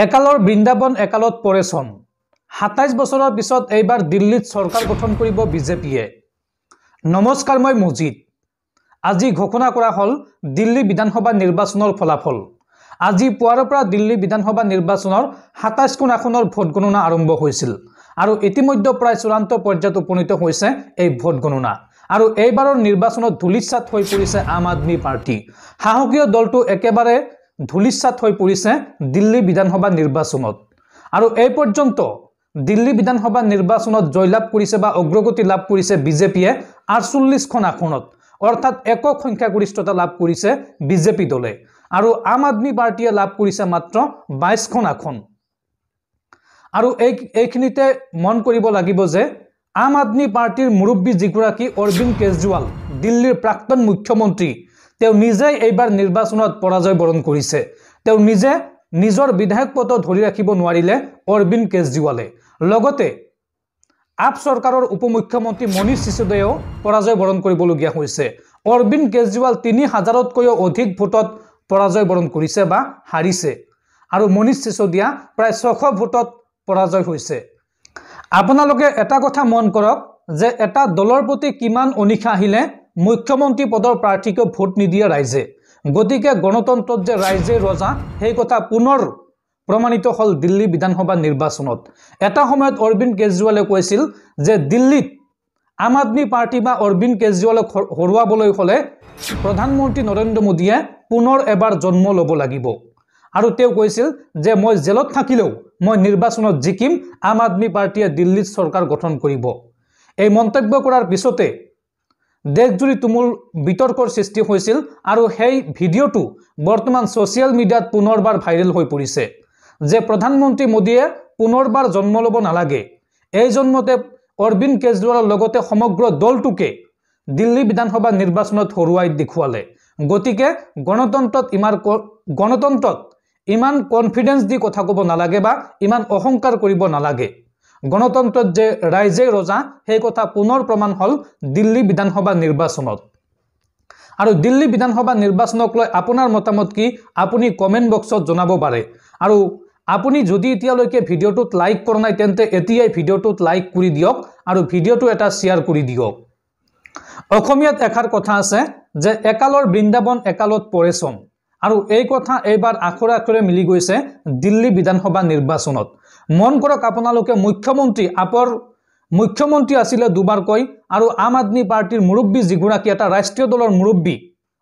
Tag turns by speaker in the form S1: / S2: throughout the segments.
S1: একালৰ বৃন্দাবন একালত পৰেচন ২৭ বছৰৰ পিছত এইবাৰ দিল্লীত চৰকাৰ গঠন কৰিব বিজেপিয়ে। নমস্কাৰ, মই মজিদ। আজি ঘোষণা কৰা হ'ল দিল্লী বিধানসভা নিৰ্বাচনৰ ফলাফল। আজি পুৱাৰ পৰা দিল্লী বিধানসভা নিৰ্বাচনৰ ২৭খন আসনৰ ভোট গণনা আৰম্ভ হৈছিল আৰু ইতিমধ্যে প্ৰায় চূড়ান্ত পৰ্যায়ত উপনীত হৈছে এই ভোট গণনা। আৰু এইবাৰৰ নিৰ্বাচনত ধূলিসাৎ হৈ পৰিছে আম আদমি পাৰ্টি। সাহসীয় দলটো একেবাৰে ধূলিসাৎ হৈ পৰিছে দিল্লী বিধানসভা নিৰ্বাচনত। আৰু এই পৰ্যন্ত দিল্লী বিধানসভা নিৰ্বাচনত জয়লাভ কৰিছে বা অগ্ৰগতি লাভ কৰিছে বিজেপিয়ে ৪৮খন আসনত, অৰ্থাৎ একক সংখ্যাগৰিষ্ঠতা লাভ কৰিছে বিজেপি দলে। আৰু আম আদমি পাৰ্টিয়ে লাভ কৰিছে মাত্ৰ ২২খন আসন। আৰু এইখিনিতে মন কৰিব লাগিব যে আম আদমি পাৰ্টিৰ মুৰব্বী যিগৰাকী অৰবিন্দ কেজৰিৱাল, দিল্লীৰ প্ৰাক্তন মুখ্যমন্ত্ৰী, তেওঁ নিজেই এইবাৰ নিৰ্বাচনত পৰাজয় বৰণ কৰিছে। তেওঁ নিজে নিজৰ বিধায়ক পদ ধৰি ৰাখিব নোৱাৰিলে অৰবিন্দ কেজৰিৱালে। লগতে আপ চৰকাৰৰ উপ মুখ্যমন্ত্ৰী মনীষ সিসোদিয়াও পৰাজয় বৰণ কৰিবলগীয়া হৈছে। অৰবিন্দ কেজৰিৱাল ৩,০০০তকৈও অধিক ভোটত পৰাজয় বৰণ কৰিছে বা হাৰিছে, আৰু মনীষ সিসোদিয়া প্ৰায় ৬০০ ভোটত পৰাজয় হৈছে। আপোনালোকে এটা কথা মন কৰক যে এটা দলৰ প্ৰতি কিমান অনিশা আহিলে মুখ্যমন্ত্ৰী পদৰ প্ৰাৰ্থীকে ভোট নিদিয়ে ৰাইজে। গতিকে গণতন্ত্ৰত যে ৰাইজে ৰজা, সেই কথা পুনৰ প্ৰমাণিত হ'ল দিল্লী বিধানসভা নিৰ্বাচনত। এটা সময়ত অৰবিন্দ কেজৰিৱালে কৈছিল যে দিল্লীত আম আদমি পাৰ্টি বা অৰবিন্দ কেজৰিৱালক হৰুৱাবলৈ হ'লে প্ৰধানমন্ত্ৰী নৰেন্দ্ৰ মোদীয়ে পুনৰ এবাৰ জন্ম ল'ব লাগিব। আৰু তেওঁ কৈছিল যে মই জেলত থাকিলেও মই নিৰ্বাচনত জিকিম, আম আদমি পাৰ্টিয়ে দিল্লীত চৰকাৰ গঠন কৰিব। এই মন্তব্য কৰাৰ পিছতে দেশজুৰি তুমুল বিতৰ্কৰ সৃষ্টি হৈছিল আৰু সেই ভিডিঅ'টো বৰ্তমান ছ'চিয়েল মিডিয়াত পুনৰবাৰ ভাইৰেল হৈ পৰিছে যে প্ৰধানমন্ত্ৰী মোদীয়ে পুনৰবাৰ জন্ম ল'ব নালাগে। এই জন্মতে অৰবিন্দ কেজৰিৱালৰ লগতে সমগ্ৰ দলটোকে দিল্লী বিধানসভা নিৰ্বাচনত হৰুৱাই দেখুৱালে। গতিকে গণতন্ত্ৰত ইমান কনফিডেন্স দি কথা ক'ব নালাগে বা ইমান অহংকাৰ কৰিব নালাগে। গণতন্ত্ৰত যে ৰাইজে ৰজা, সেই কথা পুনৰ প্ৰমাণ হ'ল দিল্লী বিধানসভা নিৰ্বাচনত। আৰু দিল্লী বিধানসভা নিৰ্বাচনক লৈ আপোনাৰ মতামত কি, আপুনি কমেণ্ট বক্সত জনাব পাৰে। আৰু আপুনি যদি এতিয়ালৈকে ভিডিঅ'টোত লাইক কৰা নাই তেন্তে এতিয়াই ভিডিঅ'টোত লাইক কৰি দিয়ক আৰু ভিডিঅ'টো এটা শ্বেয়াৰ কৰি দিয়ক। অসমীয়াত এষাৰ কথা আছে যে একালৰ বৃন্দাবন একালত পৰেচন, আৰু এই কথা এইবাৰ আখৰে আখৰে মিলি গৈছে দিল্লী বিধানসভা নিৰ্বাচনত। মন কৰক আপোনালোকে, আপৰ মুখ্যমন্ত্ৰী আছিলে দুবাৰকৈ, আৰু আম আদমি পাৰ্টিৰ মুৰব্বী যিগৰাকী এটা ৰাষ্ট্ৰীয় দলৰ মুৰব্বী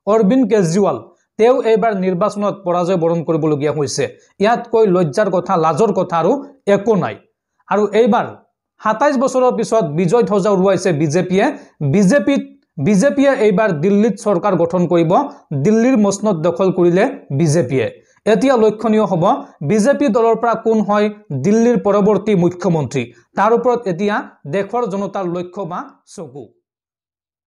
S1: অৰবিন্দ কেজৰিৱাল, তেওঁ এইবাৰ নিৰ্বাচনত পৰাজয় বৰণ কৰিবলগীয়া হৈছে। ইয়াতকৈ লজ্জাৰ কথা, লাজৰ কথা আৰু একো নাই। আৰু এইবাৰ ২৭ বছৰৰ পিছত বিজয় ধ্বজা উৰুৱাইছে বিজেপিয়ে এইবাৰ দিল্লীত চৰকাৰ গঠন কৰিব। দিল্লীৰ মসনদ দখল কৰিলে বিজেপিয়ে। এতিয়া লক্ষণীয় হ'ব বিজেপি দলৰ পৰা কোন হয় দিল্লীৰ পৰৱৰ্তী মুখ্যমন্ত্ৰী। তাৰ ওপৰত এতিয়া দেশৰ জনতাৰ লক্ষ্য বা চকু।